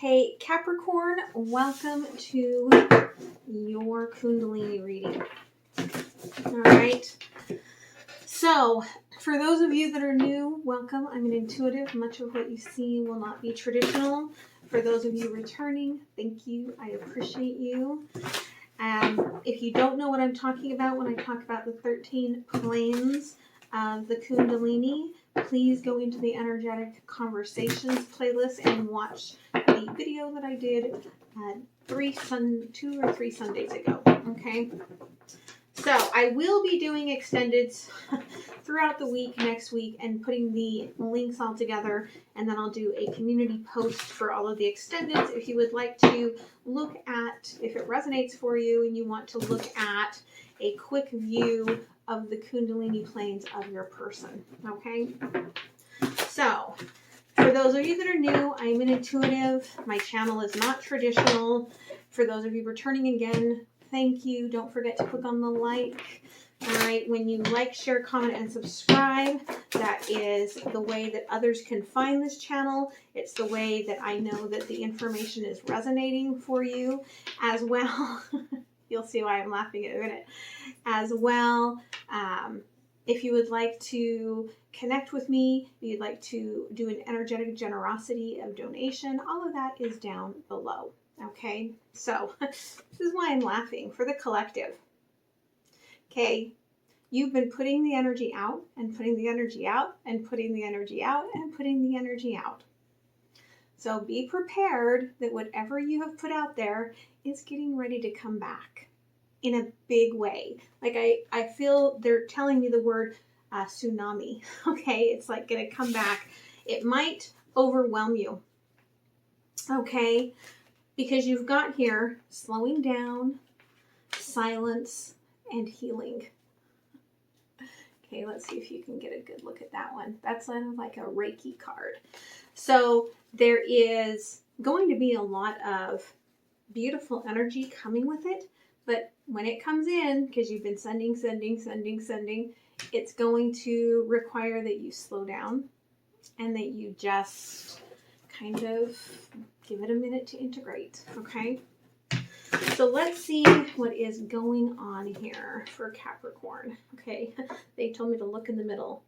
Hey Capricorn, welcome to your Kundalini reading. All right. So, for those of you that are new, welcome. I'm an intuitive. Much of what you see will not be traditional. For those of you returning, thank you. I appreciate you. If you don't know what I'm talking about when I talk about the 13 planes of the Kundalini, please go into the Energetic Conversations playlist and watch the video that I did 2 or 3 Sundays ago. Okay. So I will be doing extendeds throughout the week next week and putting the links all together, and then I'll do a community post for all of the extendeds if you would like to look at, if it resonates for you and you want to look at a quick view of the Kundalini planes of your person. Okay. So for those of you that are new, I'm an intuitive. My channel is not traditional. For those of you returning again, thank you. Don't forget to click on the like. All right. When you like, share, comment, and subscribe, that is the way that others can find this channel. It's the way that I know that the information is resonating for you as well. You'll see why I'm laughing in a minute. As well, if you would like to connect with me, if you'd like to do an energetic generosity of donation, all of that is down below. Okay, so this is why I'm laughing, for the collective. Okay, you've been putting the energy out and putting the energy out and putting the energy out and putting the energy out. So be prepared that whatever you have put out there is getting ready to come back in a big way. Like I feel they're telling me the word tsunami. Okay, it's like going to come back. It might overwhelm you. Okay, because you've got here slowing down, silence, and healing. Okay, let's see if you can get a good look at that one. That's kind of like a Reiki card. So there is going to be a lot of beautiful energy coming with it, but when it comes in, because you've been sending, it's going to require that you slow down and that you just kind of give it a minute to integrate, okay? So let's see what is going on here for Capricorn. Okay, they told me to look in the middle.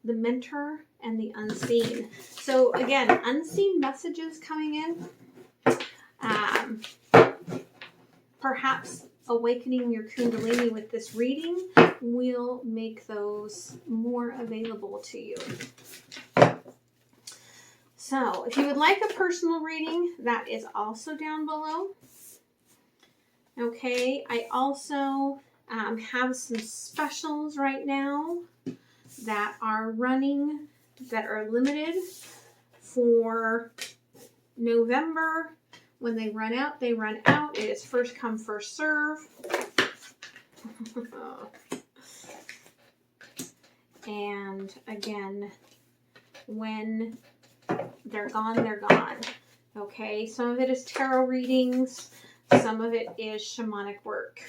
The mentor and the unseen. So again, unseen messages coming in. Perhaps awakening your Kundalini with this reading will make those more available to you. So if you would like a personal reading, that is also down below. Okay, I also have some specials right now that are running, that are limited for November. When they run out, they run out. It is first come, first serve. And again, when they're gone, they're gone. Okay, some of it is tarot readings. Some of it is shamanic work.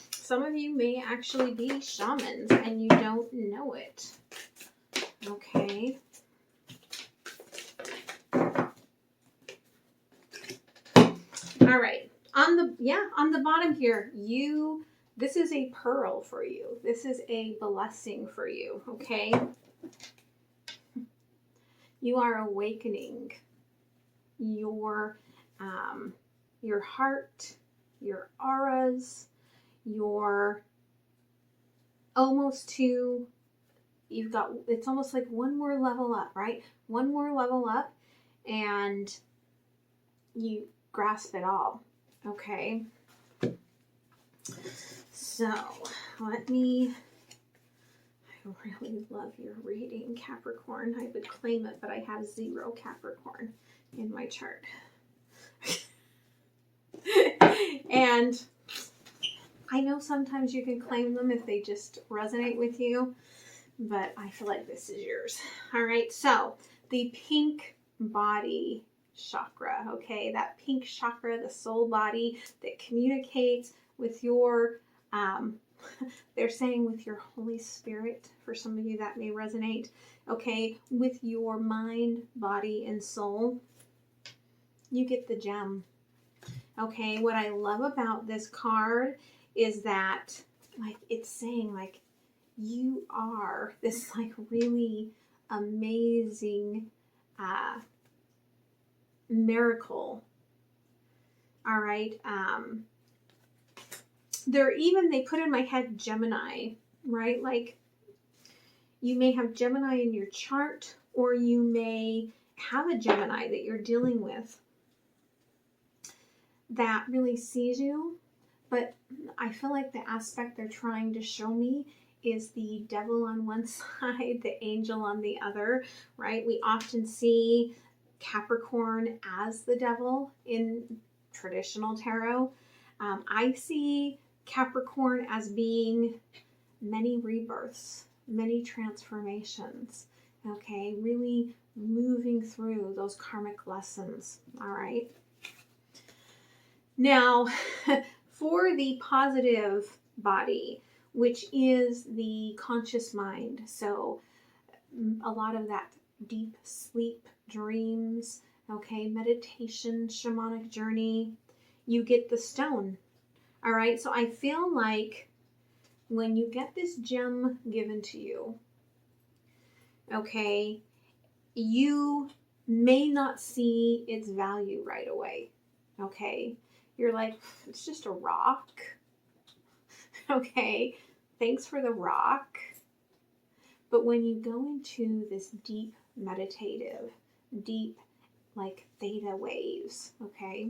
Some of you may actually be shamans and you don't know it. Okay. All right. On the bottom here, this is a pearl for you. This is a blessing for you, okay? You are awakening your heart, your auras, it's almost like one more level up, right? One more level up and you grasp it all, okay? So I really love your reading, Capricorn. I would claim it, but I have 0 Capricorn in my chart. And I know sometimes you can claim them if they just resonate with you, but I feel like this is yours. All right, so the pink body chakra, okay? That pink chakra, the soul body that communicates with your They're saying with your Holy Spirit, for some of you that may resonate, okay, with your mind, body, and soul, you get the gem. Okay, what I love about this card is that, like, it's saying, like, you are this, like, really amazing miracle. All right. They put in my head Gemini, right? Like, you may have Gemini in your chart, or you may have a Gemini that you're dealing with that really sees you. But I feel like the aspect they're trying to show me is the devil on one side, the angel on the other, right? We often see Capricorn as the devil in traditional tarot. I see Capricorn as being many rebirths, many transformations, okay? Really moving through those karmic lessons, all right? Now, for the positive body, which is the conscious mind, so a lot of that deep sleep, dreams, okay, meditation, shamanic journey, you get the stone. All right, so I feel like when you get this gem given to you, okay, you may not see its value right away. Okay, you're like, it's just a rock. Okay, thanks for the rock. But when you go into this deep meditative, deep, like, theta waves, okay,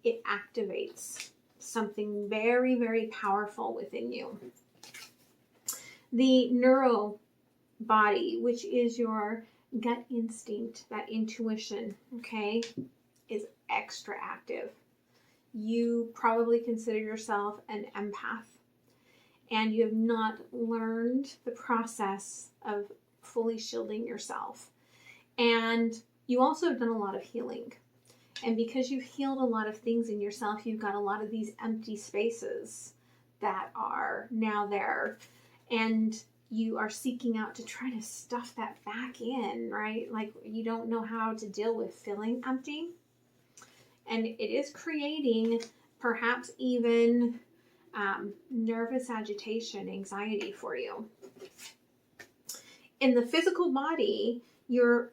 it activates something very, very powerful within you. The neuro body, which is your gut instinct, that intuition, okay, is extra active. You probably consider yourself an empath, and you have not learned the process of fully shielding yourself. And you also have done a lot of healing. And because you've healed a lot of things in yourself, you've got a lot of these empty spaces that are now there. And you are seeking out to try to stuff that back in, right? Like, you don't know how to deal with feeling empty. And it is creating perhaps even nervous agitation, anxiety for you. In the physical body, you're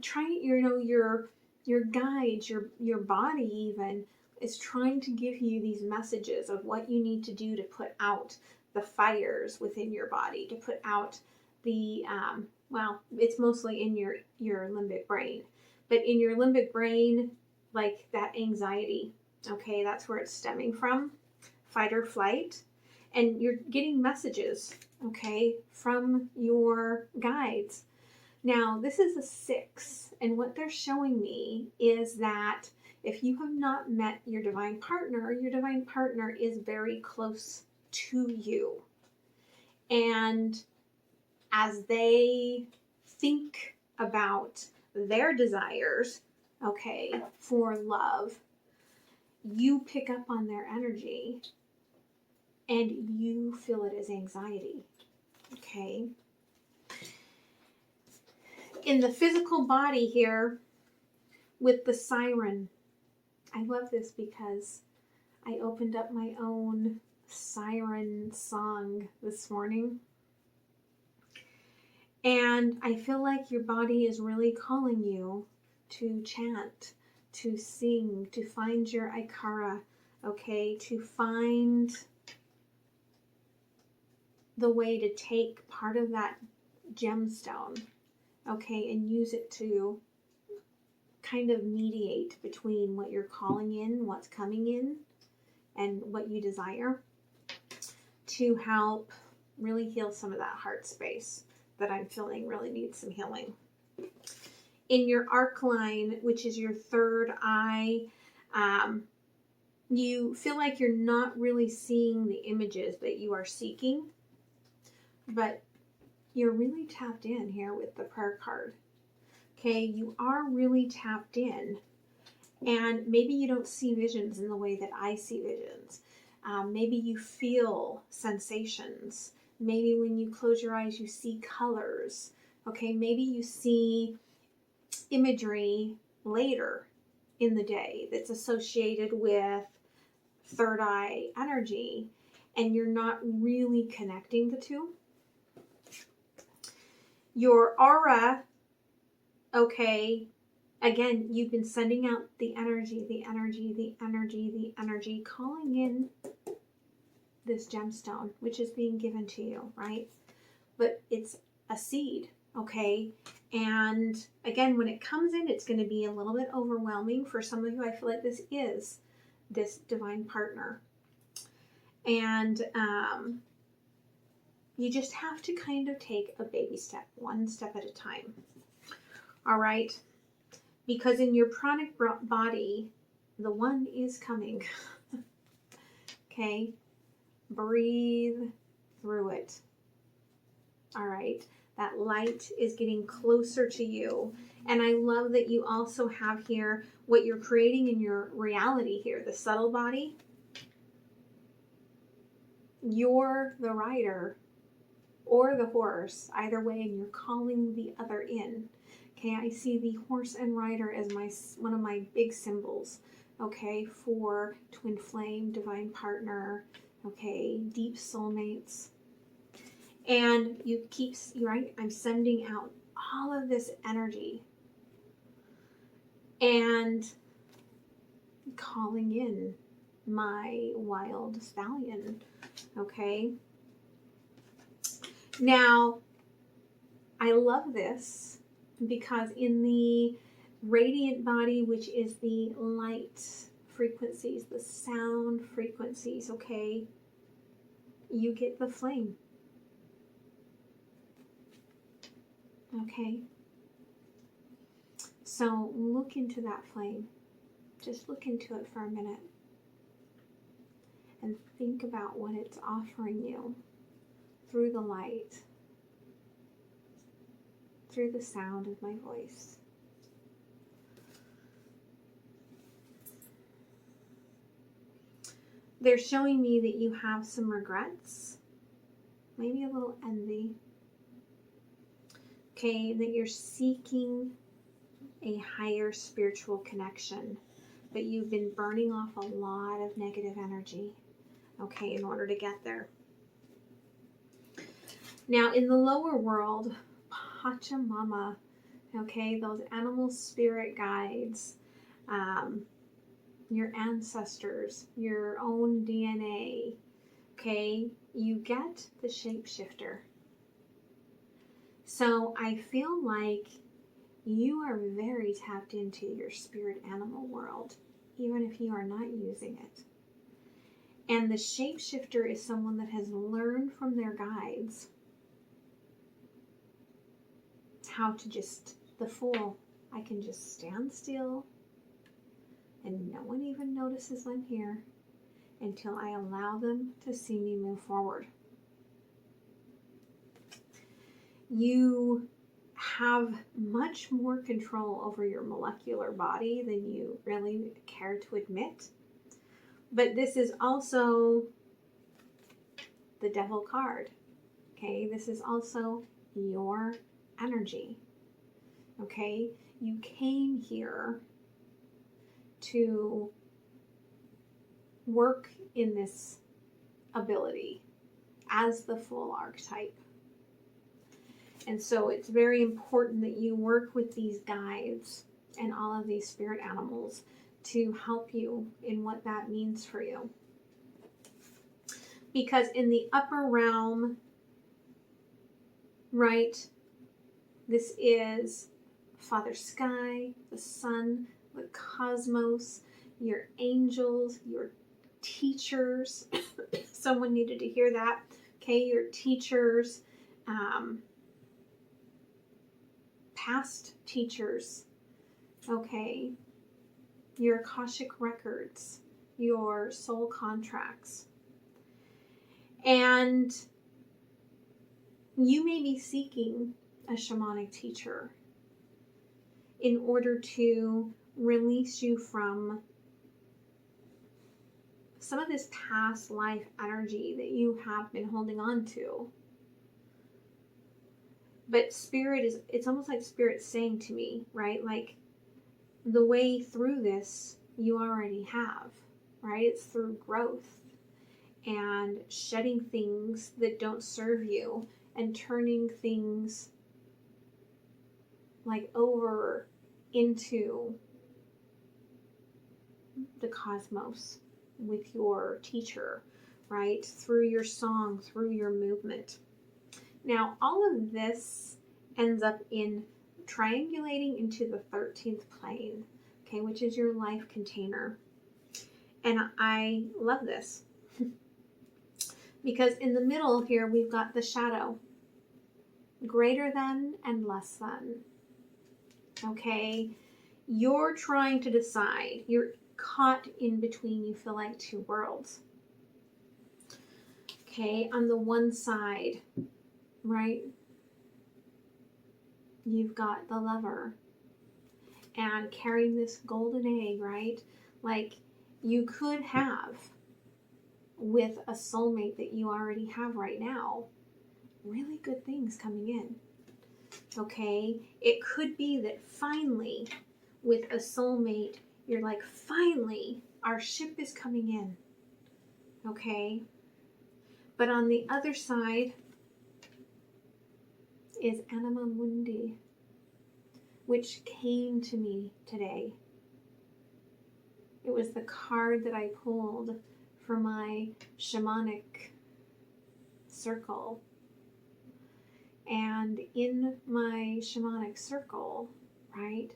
trying, your guides, your body even is trying to give you these messages of what you need to do to put out the fires within your body, to put out the, it's mostly in your limbic brain, but in your limbic brain, like that anxiety, okay, that's where it's stemming from, fight or flight, and you're getting messages, okay, from your guides. Now, this is a 6, and what they're showing me is that if you have not met your divine partner is very close to you. And as they think about their desires, okay, for love, you pick up on their energy and you feel it as anxiety, okay? In the physical body here, with the siren, I love this because I opened up my own Siren Song this morning. And I feel like your body is really calling you to chant, to sing, to find your Ikara, okay, to find the way to take part of that gemstone, okay, and use it to kind of mediate between what you're calling in, what's coming in, and what you desire, to help really heal some of that heart space that I'm feeling really needs some healing. In your arc line, which is your third eye, you feel like you're not really seeing the images that you are seeking, but you're really tapped in here with the prayer card. Okay, you are really tapped in, and maybe you don't see visions in the way that I see visions. Maybe you feel sensations. Maybe when you close your eyes, you see colors. Okay, maybe you see imagery later in the day that's associated with third eye energy, and you're not really connecting the two. Your aura, okay, again, you've been sending out the energy, calling in this gemstone, which is being given to you, right? But it's a seed, okay? And again, when it comes in, it's going to be a little bit overwhelming. For some of you, I feel like this is this divine partner. And you just have to kind of take a baby step, one step at a time. All right? Because in your pranic body, the one is coming. Okay? Breathe through it. All right? That light is getting closer to you. And I love that you also have here what you're creating in your reality here, the subtle body. You're the rider or the horse, either way, and you're calling the other in. Okay, I see the horse and rider as one of my big symbols, okay, for twin flame, divine partner, okay, deep soulmates. And you keep, right, I'm sending out all of this energy and calling in my wild stallion, okay? Now, I love this because in the radiant body, which is the light frequencies, the sound frequencies, okay, you get the flame. Okay? So look into that flame. Just look into it for a minute. And think about what it's offering you through the light, through the sound of my voice. They're showing me that you have some regrets, maybe a little envy. Okay, that you're seeking a higher spiritual connection, but you've been burning off a lot of negative energy, okay, in order to get there. Now, in the lower world, Pachamama, okay, those animal spirit guides, your ancestors, your own DNA, okay, you get the shapeshifter. So I feel like you are very tapped into your spirit animal world, even if you are not using it. And the shapeshifter is someone that has learned from their guides how to just, the Fool, I can just stand still and no one even notices I'm here until I allow them to see me move forward. You have much more control over your molecular body than you really care to admit. But this is also the Devil card. Okay, this is also your energy. Okay, you came here to work in this ability as the Fool archetype. And so it's very important that you work with these guides and all of these spirit animals to help you in what that means for you. Because in the upper realm, right, this is Father Sky, the Sun, the cosmos, your angels, your teachers. Someone needed to hear that. Okay, your teachers, past teachers, okay, your Akashic records, your soul contracts. And you may be seeking a shamanic teacher in order to release you from some of this past life energy that you have been holding on to. But Spirit is, it's almost like Spirit saying to me, right? Like, the way through this, you already have, right? It's through growth and shedding things that don't serve you and turning things like over into the cosmos with your teacher, right? Through your song, through your movement. Now, all of this ends up in triangulating into the 13th plane, okay, which is your life container. And I love this because in the middle here, we've got the shadow, greater than and less than, okay? You're trying to decide. You're caught in between, you feel like, two worlds. Okay, on the one side, right, you've got the lover and carrying this golden egg, right? Like, you could have, with a soulmate that you already have right now, really good things coming in. Okay, it could be that finally, with a soulmate, you're like, finally, our ship is coming in. Okay, but on the other side is Anima Mundi, which came to me today. It was the card that I pulled for my shamanic circle. And in my shamanic circle, right,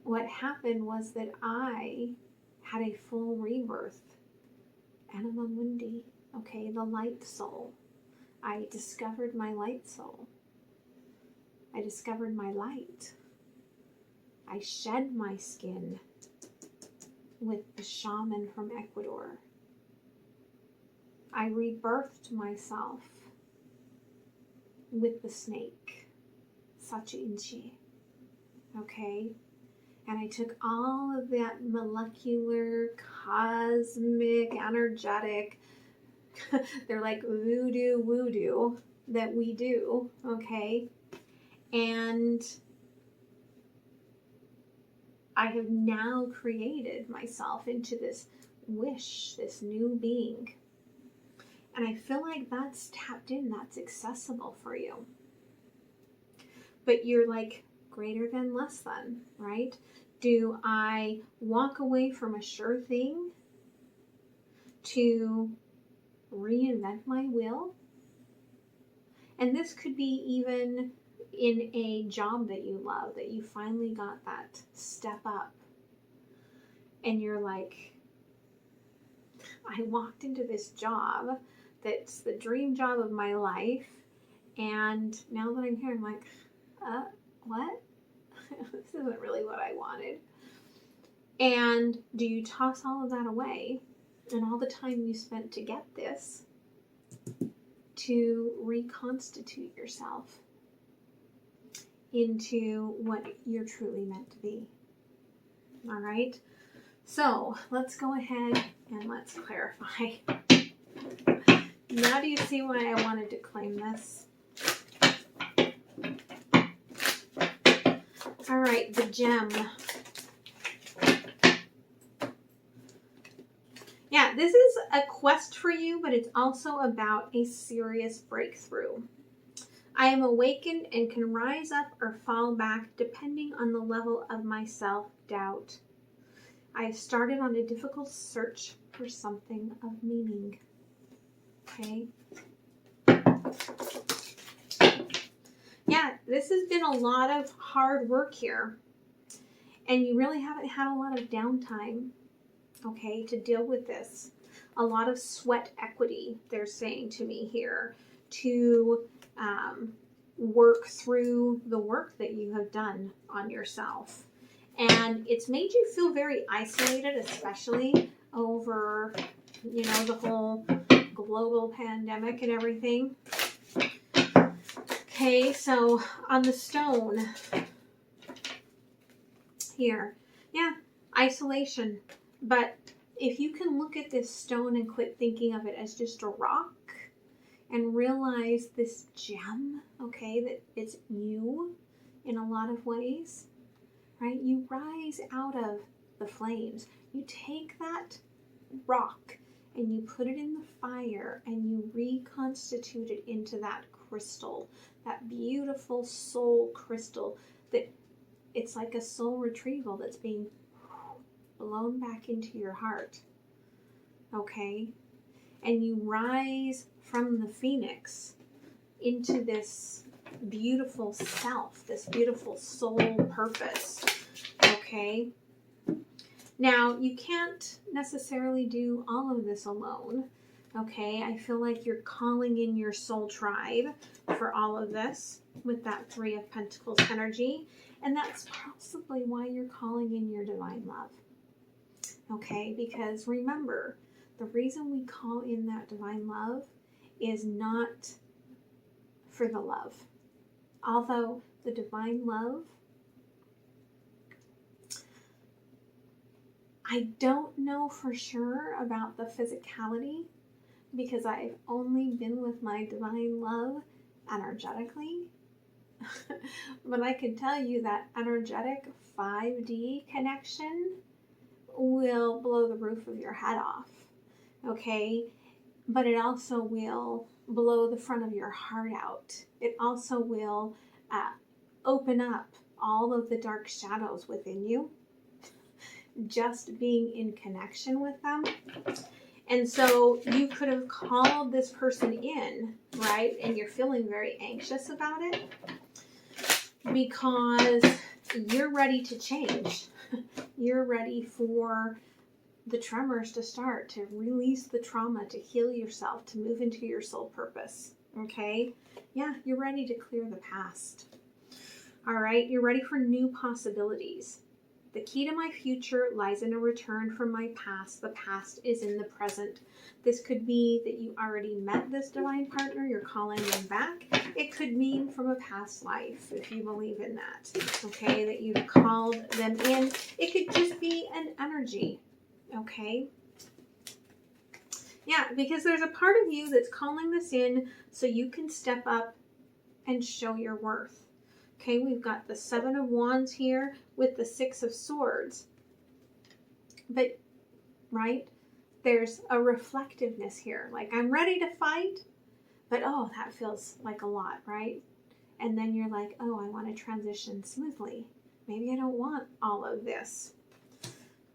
what happened was that I had a full rebirth. Anima Mundi, okay, the light soul. I discovered my light soul. I discovered my light. I shed my skin with the shaman from Ecuador. I rebirthed myself with the snake, Sachi Inchi, okay? And I took all of that molecular, cosmic, energetic, they're like voodoo that we do, okay? And I have now created myself into this wish, this new being. And I feel like that's tapped in, that's accessible for you. But you're like, greater than, less than, right? Do I walk away from a sure thing to reinvent my wheel? And this could be even in a job that you love, that you finally got that step up. And you're like, I walked into this job that's the dream job of my life. And now that I'm here, I'm like, what? This isn't really what I wanted. And do you toss all of that away and all the time you spent to get this to reconstitute yourself into what you're truly meant to be? All right. So let's go ahead and let's clarify. Now do you see why I wanted to claim this? All right, the gem. Yeah, this is a quest for you, but it's also about a serious breakthrough. I am awakened and can rise up or fall back depending on the level of my self-doubt. I have started on a difficult search for something of meaning. Okay. Yeah, this has been a lot of hard work here. And you really haven't had a lot of downtime, okay, to deal with this. A lot of sweat equity, they're saying to me here, to work through the work that you have done on yourself. And it's made you feel very isolated, especially over, you know, the whole global pandemic and everything. Okay, so on the stone here, yeah, isolation, but if you can look at this stone and quit thinking of it as just a rock and realize this gem, okay, that it's you in a lot of ways, right? You rise out of the flames. You take that rock and you put it in the fire and you reconstitute it into that crystal, that beautiful soul crystal that it's like a soul retrieval that's being blown back into your heart, okay? And you rise from the phoenix into this beautiful self, this beautiful soul purpose, okay? Now, you can't necessarily do all of this alone, okay? I feel like you're calling in your soul tribe for all of this with that Three of Pentacles energy, and that's possibly why you're calling in your divine love, okay? Because remember, the reason we call in that divine love is not for the love. Although the divine love, I don't know for sure about the physicality because I've only been with my divine love energetically. But I can tell you that energetic 5D connection will blow the roof of your head off, okay? But it also will blow the front of your heart out. It also will open up all of the dark shadows within you, just being in connection with them. And so you could have called this person in, right? And you're feeling very anxious about it because you're ready to change. You're ready for the tremors to start, to release the trauma, to heal yourself, to move into your soul purpose, okay? Yeah, you're ready to clear the past. All right, you're ready for new possibilities. The key to my future lies in a return from my past. The past is in the present. This could be that you already met this divine partner, you're calling them back. It could mean from a past life, if you believe in that, okay, that you've called them in. It could just be an energy, okay? Yeah, because there's a part of you that's calling this in so you can step up and show your worth. Okay, we've got the Seven of Wands here with the Six of Swords. But, right, there's a reflectiveness here. Like, I'm ready to fight, but oh, that feels like a lot, right? And then you're like, oh, I want to transition smoothly. Maybe I don't want all of this.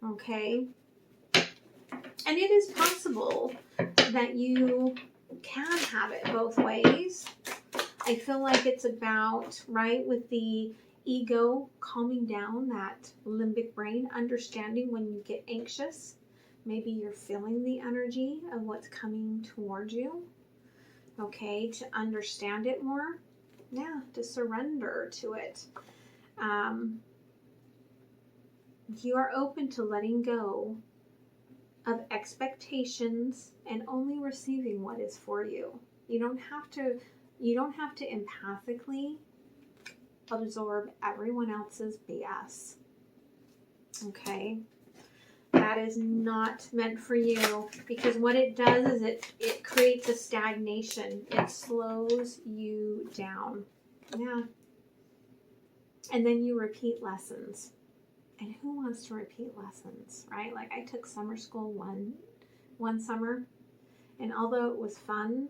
Okay? And it is possible that you can have it both ways. I feel like it's about, right, with the ego calming down, that limbic brain, understanding when you get anxious. Maybe you're feeling the energy of what's coming towards you, okay, to understand it more. Yeah, to surrender to it. You are open to letting go of expectations and only receiving what is for you. You don't have to empathically absorb everyone else's BS. Okay? That is not meant for you, because what it does is it creates a stagnation. It slows you down. Yeah. And then you repeat lessons. And who wants to repeat lessons, right? Like, I took summer school one summer, and although it was fun,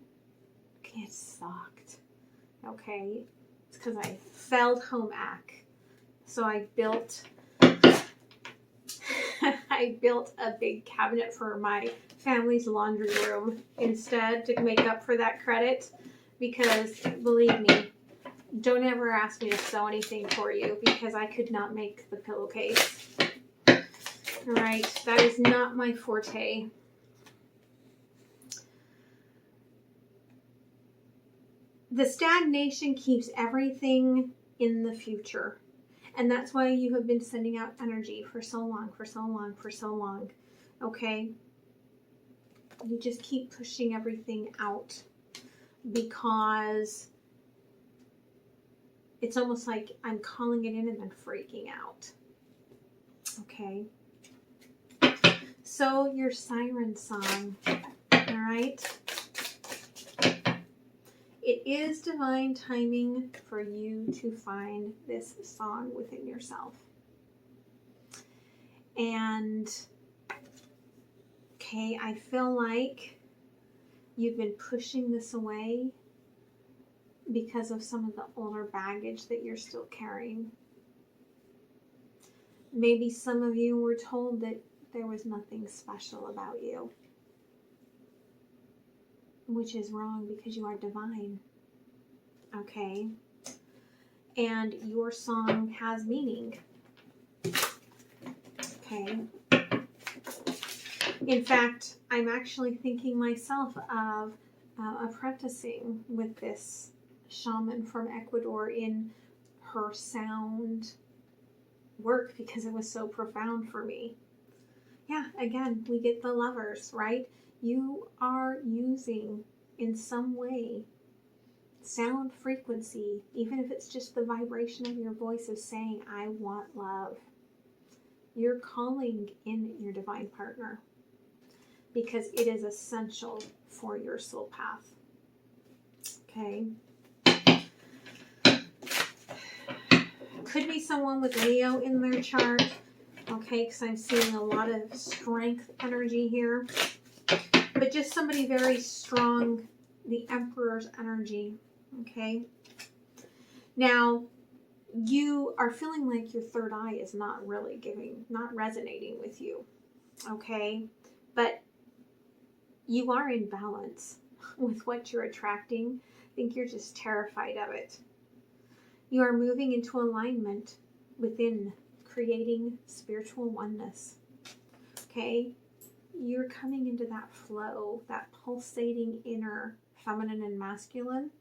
it sucked. Okay? It's because I failed home ec. So I built a big cabinet for my family's laundry room instead to make up for that credit, because believe me, don't ever ask me to sew anything for you, because I could not make the pillowcase. All right, that is not my forte. The stagnation keeps everything in the future. And that's why you have been sending out energy for so long, for so long, for so long. Okay? You just keep pushing everything out because it's almost like I'm calling it in and then freaking out. Okay? So your Siren Song, all right? It is divine timing for you to find this song within yourself. And, okay, I feel like you've been pushing this away because of some of the older baggage that you're still carrying. Maybe some of you were told that there was nothing special about you, which is wrong because you are divine, okay? And your song has meaning, okay? In fact, I'm actually thinking myself of apprenticing with this shaman from Ecuador in her sound work because it was so profound for me. Yeah, again, we get the lovers, right? You are using in some way sound frequency, even if it's just the vibration of your voice of saying, I want love. You're calling in your divine partner because it is essential for your soul path. Okay. Could be someone with Leo in their chart. Okay, because I'm seeing a lot of strength energy here. But just somebody very strong, the Emperor's energy. Okay. Now, you are feeling like your third eye is not resonating with you. Okay. But you are in balance with what you're attracting. I think you're just terrified of it. You are moving into alignment within creating spiritual oneness. Okay? You're coming into that flow, that pulsating inner feminine and masculine.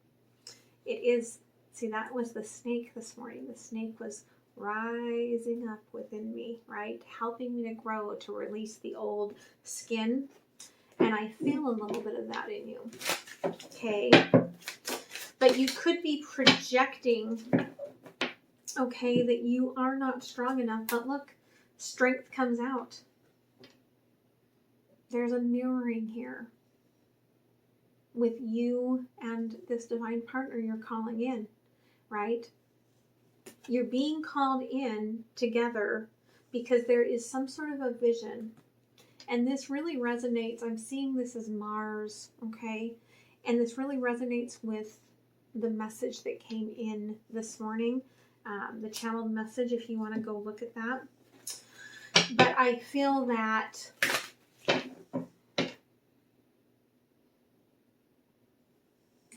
It is, see, that was the snake this morning. The snake was rising up within me, right? Helping me to grow, to release the old skin. And I feel a little bit of that in you. Okay? But you could be projecting, okay, that you are not strong enough. But look, strength comes out. There's a mirroring here with you and this divine partner you're calling in, right? You're being called in together because there is some sort of a vision. And this really resonates. I'm seeing this as Mars, okay? And this really resonates with the message that came in this morning, the channeled message, if you want to go look at that. But I feel that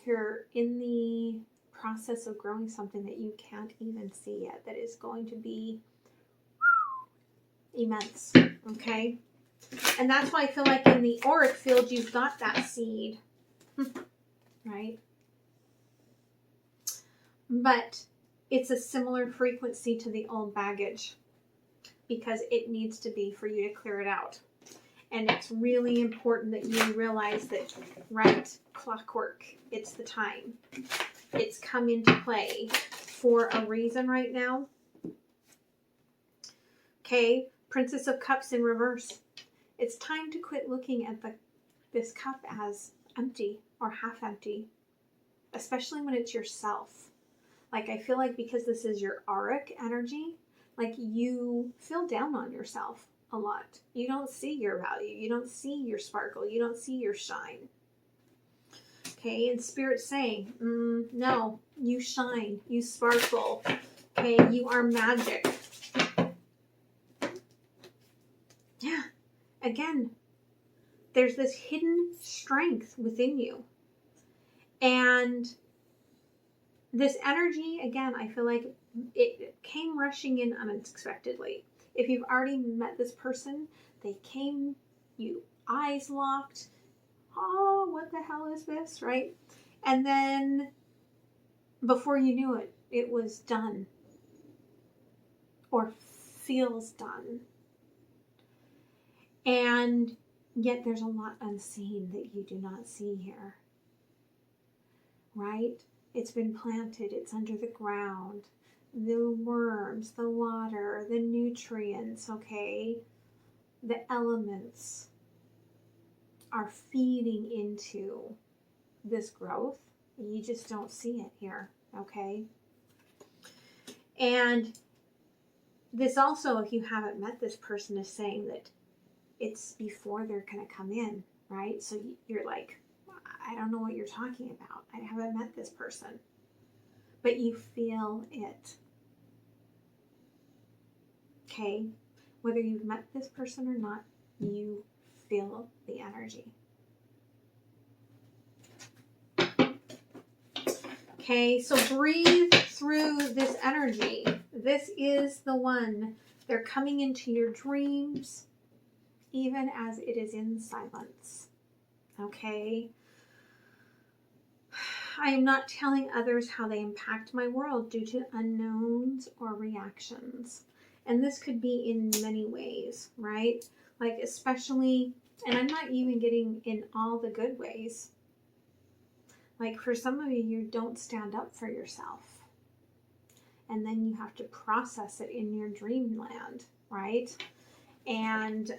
you're in the process of growing something that you can't even see yet, that is going to be immense, okay? And that's why I feel like in the auric field, you've got that seed, right? But it's a similar frequency to the old baggage because it needs to be for you to clear it out. And it's really important that you realize that, right, clockwork, it's the time. It's come into play for a reason right now. Okay, Princess of Cups in reverse. It's time to quit looking at this cup as empty or half empty, especially when it's yourself. Like, I feel like because this is your auric energy, like you feel down on yourself a lot. You don't see your value. You don't see your sparkle. You don't see your shine. Okay, and Spirit's saying, no, you shine. You sparkle. Okay, you are magic. Yeah. Again, there's this hidden strength within you. And this energy, again, I feel like it came rushing in unexpectedly. If you've already met this person, they came, you eyes locked. Oh, what the hell is this, right? And then before you knew it, it was done. Or feels done. And yet there's a lot unseen that you do not see here. Right? It's been planted. It's under the ground. The worms, the water, the nutrients, okay? the elements are feeding into this growth. You just don't see it here, okay? And this also, if you haven't met this person, is saying that it's before they're going to come in, right? So you're like, I don't know what you're talking about. I haven't met this person. But you feel it. Okay? Whether you've met this person or not, you feel the energy. Okay, so breathe through this energy. This is the one. They're coming into your dreams, even as it is in silence. Okay? I am not telling others how they impact my world due to unknowns or reactions. And this could be in many ways, right? Like especially, and I'm not even getting in all the good ways. Like for some of you, you don't stand up for yourself. And then you have to process it in your dreamland, right? And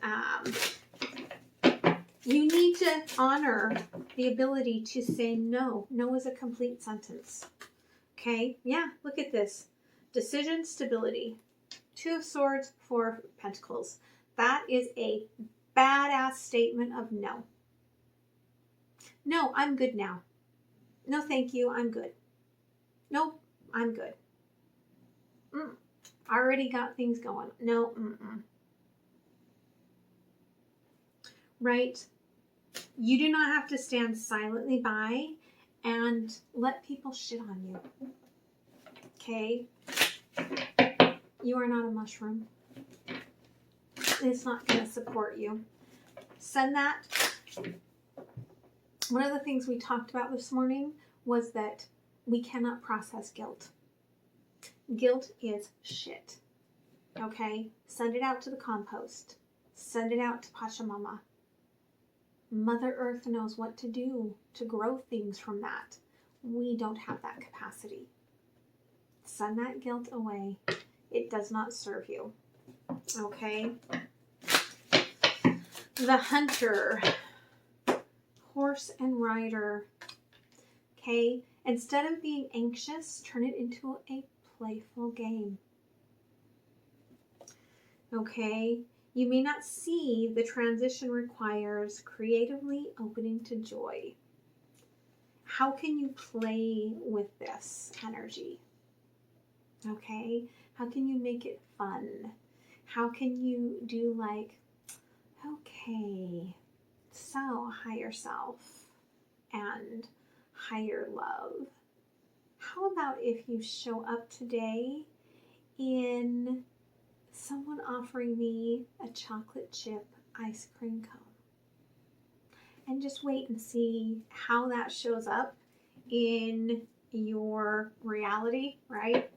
you need to honor the ability to say no. No is a complete sentence. Okay? Yeah, look at this. Decision, stability. 2 of Swords, 4 of Pentacles. That is a badass statement of no. No, I'm good now. No, thank you. I'm good. Nope, I'm good. I already got things going. No, Right? You do not have to stand silently by and let people shit on you. Okay? You are not a mushroom. It's not going to support you. Send that. One of the things we talked about this morning was that we cannot process guilt. Guilt is shit. Okay? Send it out to the compost. Send it out to Pachamama. Mother Earth knows what to do to grow things from that. We don't have that capacity. Send that guilt away. It does not serve you. Okay? The Hunter. Horse and rider. Okay? Instead of being anxious, turn it into a playful game. Okay? You may not see the transition requires creatively opening to joy. How can you play with this energy? Okay? How can you make it fun? How can you do like, okay, so higher self and higher love. How about if you show up today in someone offering me a chocolate chip ice cream cone? And just wait and see how that shows up in your reality, right?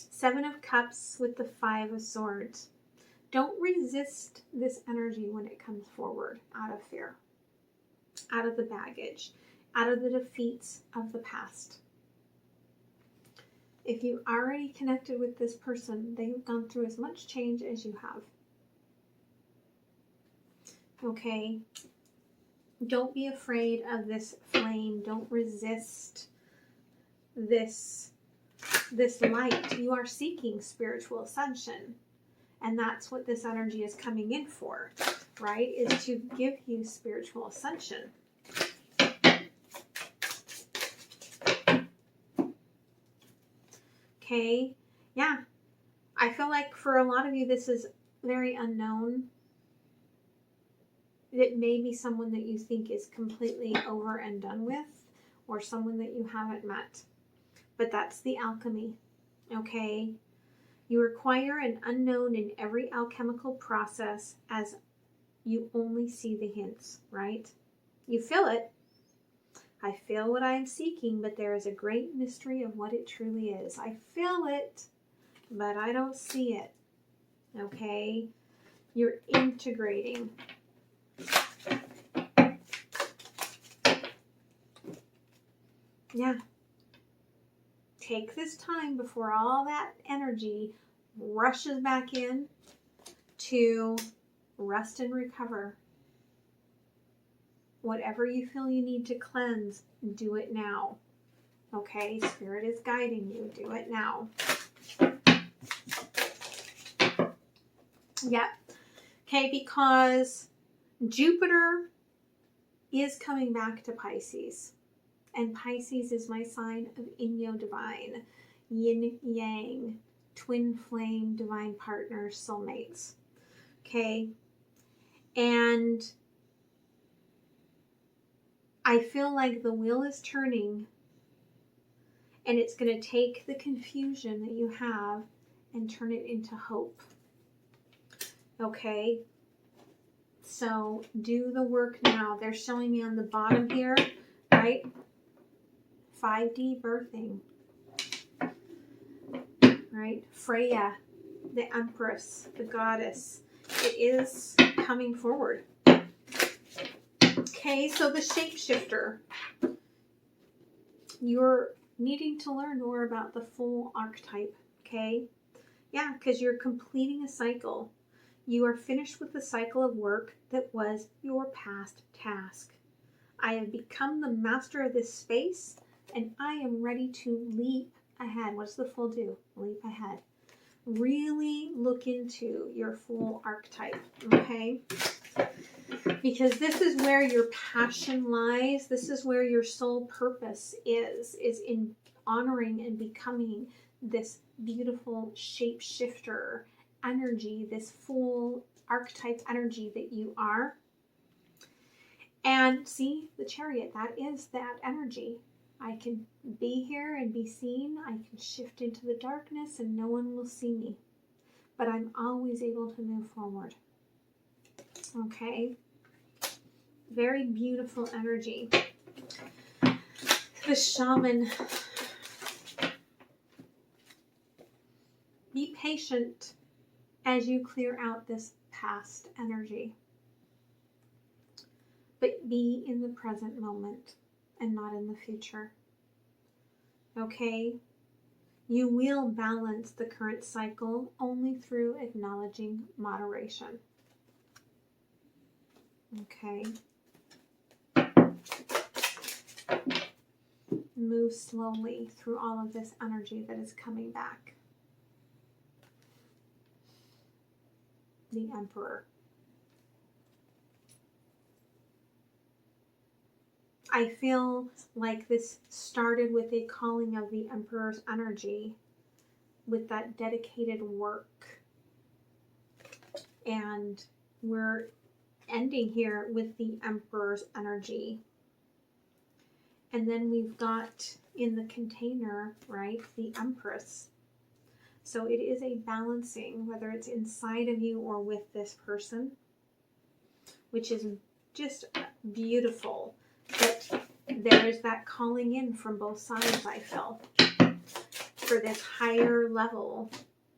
Seven of Cups with the 5 of Swords. Don't resist this energy when it comes forward out of fear, out of the baggage, out of the defeats of the past. If you already connected with this person, they've gone through as much change as you have. Okay? Don't be afraid of this flame. Don't resist this light. You are seeking spiritual ascension. And that's what this energy is coming in for, right? Is to give you spiritual ascension. Okay, yeah. I feel like for a lot of you, this is very unknown. It may be someone that you think is completely over and done with, or someone that you haven't met. But that's the alchemy, okay? You require an unknown in every alchemical process as you only see the hints, right? You feel it. I feel what I am seeking, but there is a great mystery of what it truly is. I feel it, but I don't see it, okay? You're integrating. Yeah. Take this time before all that energy rushes back in to rest and recover. Whatever you feel you need to cleanse, do it now. Okay? Spirit is guiding you. Do it now. Yeah. Okay, because Jupiter is coming back to Pisces. And Pisces is my sign of Inyo divine, yin yang, twin flame, divine partners, soulmates. Okay? And I feel like the wheel is turning, and it's going to take the confusion that you have and turn it into hope. Okay? So do the work now. They're showing me on the bottom here, right? 5D birthing. Right? Freya, the Empress, the Goddess. It is coming forward. Okay, so the Shapeshifter. You're needing to learn more about the full archetype. Okay? Yeah, because you're completing a cycle. You are finished with the cycle of work that was your past task. I have become the master of this space, and I am ready to leap ahead. What's the full do? Leap ahead. Really look into your full archetype, okay? Because this is where your passion lies. This is where your soul purpose is in honoring and becoming this beautiful shapeshifter energy, this full archetype energy that you are. And see, the Chariot, that is that energy. I can be here and be seen. I can shift into the darkness and no one will see me. But I'm always able to move forward. Okay? Very beautiful energy. The Shaman. Be patient as you clear out this past energy. But be in the present moment and not in the future. Okay? You will balance the current cycle only through acknowledging moderation. Okay? Move slowly through all of this energy that is coming back. The Emperor. I feel like this started with a calling of the Emperor's energy, with that dedicated work. And we're ending here with the Emperor's energy. And then we've got in the container, right, the Empress. So it is a balancing, whether it's inside of you or with this person, which is just beautiful. But there is that calling in from both sides, I feel, for this higher level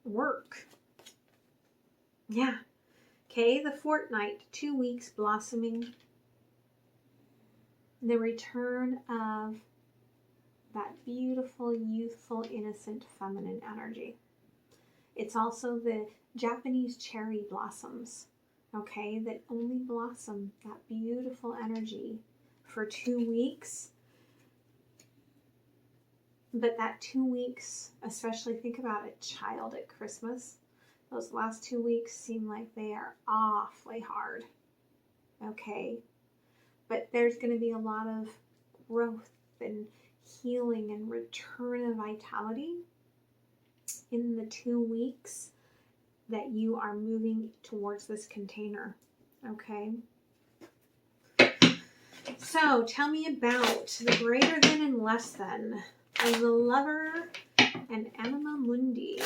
work. Yeah. Okay, the fortnight, 2 weeks blossoming. The return of that beautiful, youthful, innocent, feminine energy. It's also the Japanese cherry blossoms, okay, that only blossom that beautiful energy for 2 weeks. But that 2 weeks, especially think about a child at Christmas, those last 2 weeks seem like they are awfully hard, okay? But there's going to be a lot of growth and healing and return of vitality in the 2 weeks that you are moving towards this container, okay? So tell me about the greater than and less than of the Lover and Anima Mundi.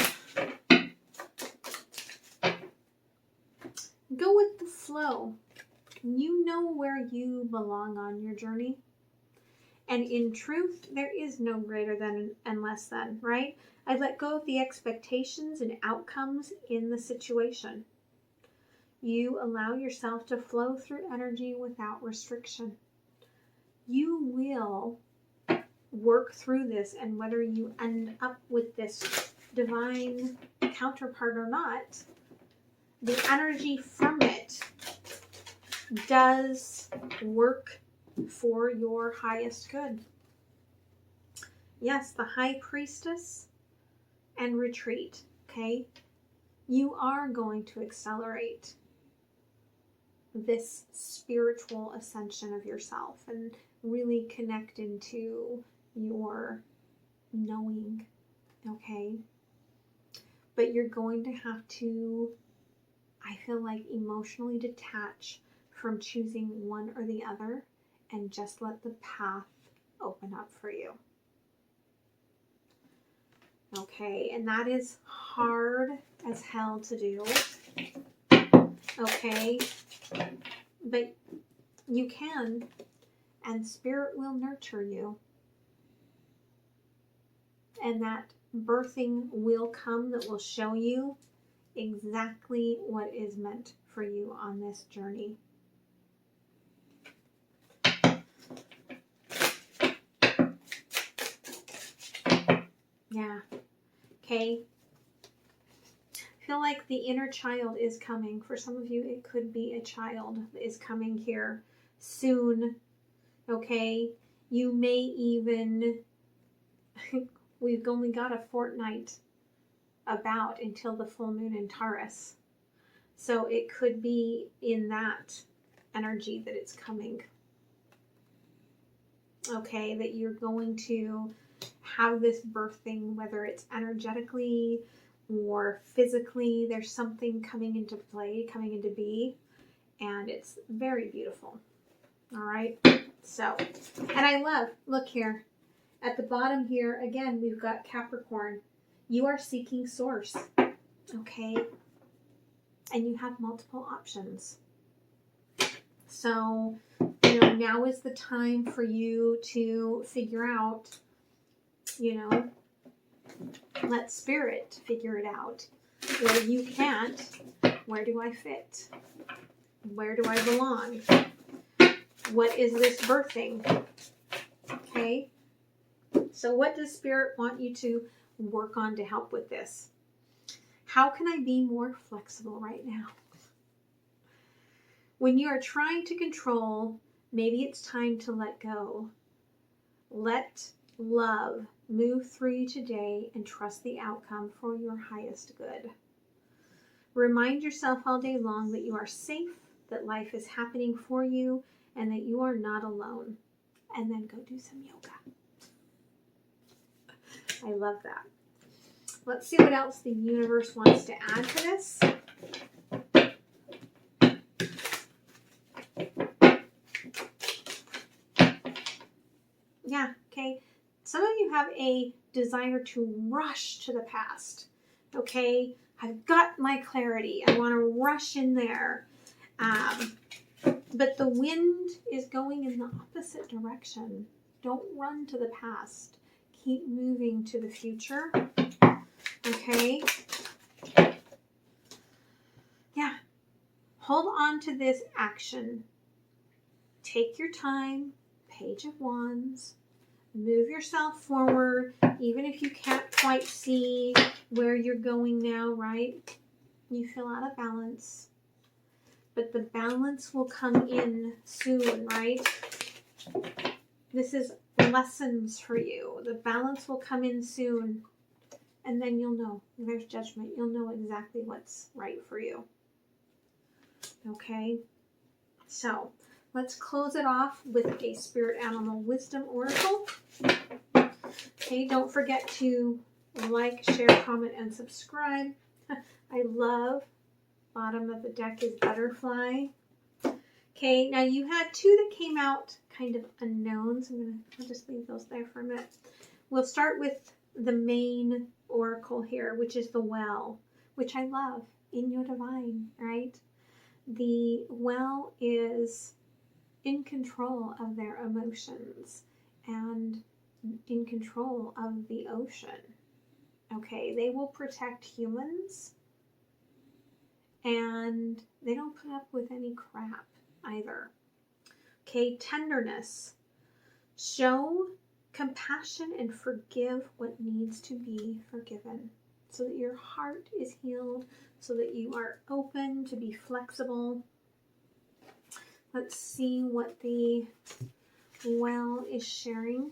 Go with the flow. You know where you belong on your journey. And in truth, there is no greater than and less than, right? I let go of the expectations and outcomes in the situation. You allow yourself to flow through energy without restriction. You will work through this, and whether you end up with this divine counterpart or not, the energy from it does work for your highest good. Yes, the High Priestess and retreat, okay? You are going to accelerate this spiritual ascension of yourself and really connect into your knowing, okay? But you're going to have to, I feel like, emotionally detach from choosing one or the other and just let the path open up for you. Okay, and that is hard as hell to do. Okay, but you can, and Spirit will nurture you. And that birthing will come that will show you exactly what is meant for you on this journey. Yeah. Okay. I feel like the inner child is coming. For some of you, it could be a child that is coming here soon. Okay. You may even, we've only got a fortnight about until the full moon in Taurus. So it could be in that energy that it's coming. Okay. That you're going to have this birthing, whether it's energetically or physically. There's something coming into play, coming into be, and it's very beautiful. All right. So, and I love, look here at the bottom here, again, we've got Capricorn. You are seeking source. Okay. And you have multiple options. So, you know, now is the time for you to figure out, you know, let Spirit figure it out. Where you can't, where do I fit? Where do I belong? What is this birthing? Okay. So what does Spirit want you to work on to help with this? How can I be more flexible right now? When you are trying to control, maybe it's time to let go. Let love move through you today and trust the outcome for your highest good. Remind yourself all day long that you are safe, that life is happening for you, and that you are not alone. And then go do some yoga. I love that. Let's see what else the universe wants to add to this. Yeah, okay. Some of you have a desire to rush to the past. Okay, I've got my clarity. I want to rush in there. But the wind is going in the opposite direction. Don't run to the past. Keep moving to the future. Okay. Yeah. Hold on to this action. Take your time. Page of Wands. Move yourself forward, even if you can't quite see where you're going now, right? You feel out of balance. But the balance will come in soon, right? This is lessons for you. The balance will come in soon. And then you'll know. There's judgment. You'll know exactly what's right for you. Okay? So, let's close it off with a Spirit Animal Wisdom Oracle. Okay, don't forget to like, share, comment, and subscribe. I love bottom of the deck is Butterfly. Okay, now you had two that came out kind of unknowns. I'll just leave those there for a minute. We'll start with the main oracle here, which is the Well, which I love, in your divine, right? The Well is in control of their emotions and in control of the ocean. Okay, they will protect humans and they don't put up with any crap either. Okay, tenderness. Show compassion and forgive what needs to be forgiven, so that your heart is healed, so that you are open to be flexible. Let's see what the well is sharing.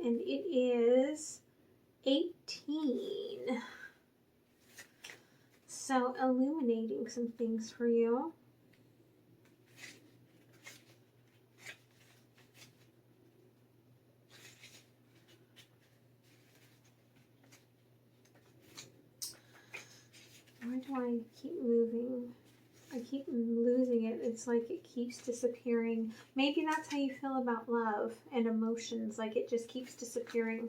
And it is 18. So illuminating some things for you. Why do I keep moving? I keep losing it. It's like it keeps disappearing. Maybe that's how you feel about love and emotions. Like it just keeps disappearing.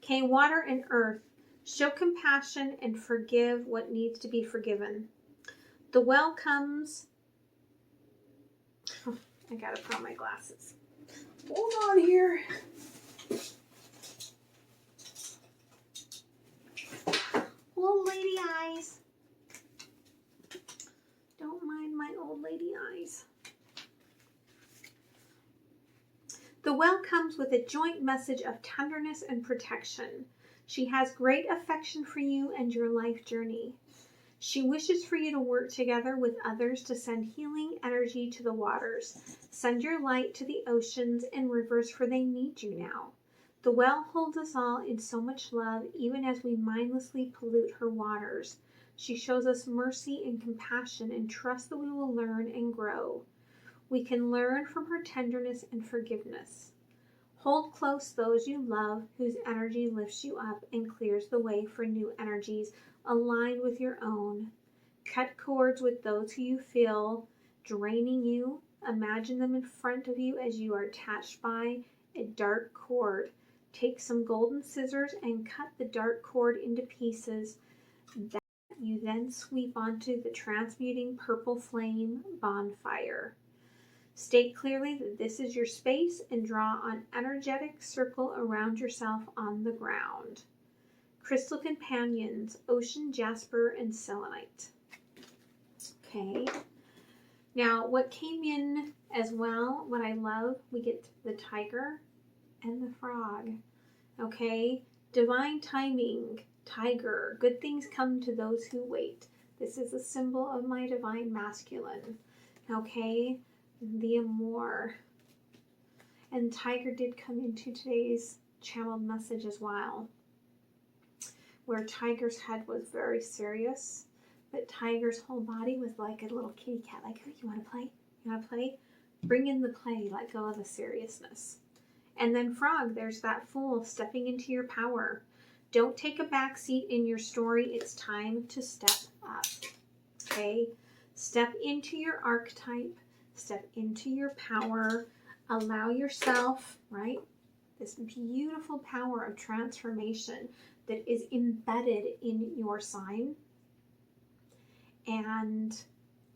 Okay, water and earth. Show compassion and forgive what needs to be forgiven. The well comes... Oh, I gotta put on my glasses. Hold on here. Old lady eyes. Don't mind my old lady eyes. The well comes with a joint message of tenderness and protection. She has great affection for you and your life journey. She wishes for you to work together with others to send healing energy to the waters. Send your light to the oceans and rivers, for they need you now. The well holds us all in so much love, even as we mindlessly pollute her waters. She shows us mercy and compassion and trust that we will learn and grow. We can learn from her tenderness and forgiveness. Hold close those you love, whose energy lifts you up and clears the way for new energies aligned with your own. Cut cords with those who you feel draining you. Imagine them in front of you as you are attached by a dark cord. Take some golden scissors and cut the dark cord into pieces that you then sweep onto the transmuting purple flame bonfire. State clearly that this is your space and draw an energetic circle around yourself on the ground. Crystal companions, ocean jasper and selenite. Okay. Now, what came in as well, what I love, we get the tiger and the frog. Okay. Divine timing, tiger. Good things come to those who wait. This is a symbol of my divine masculine. Okay. The amour. And tiger did come into today's channeled message as well, where tiger's head was very serious, but tiger's whole body was like a little kitty cat. Like, oh, you want to play? You want to play? Bring in the play. Let go of the seriousness. And then frog, there's that fool stepping into your power. Don't take a back seat in your story. It's time to step up. Okay? Step into your archetype. Step into your power. Allow yourself, right? This beautiful power of transformation that is embedded in your sign. And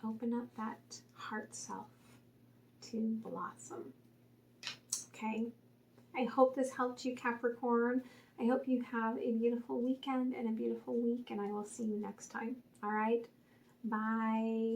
open up that heart self to blossom. Okay? I hope this helped you, Capricorn. I hope you have a beautiful weekend and a beautiful week, and I will see you next time. All right? Bye.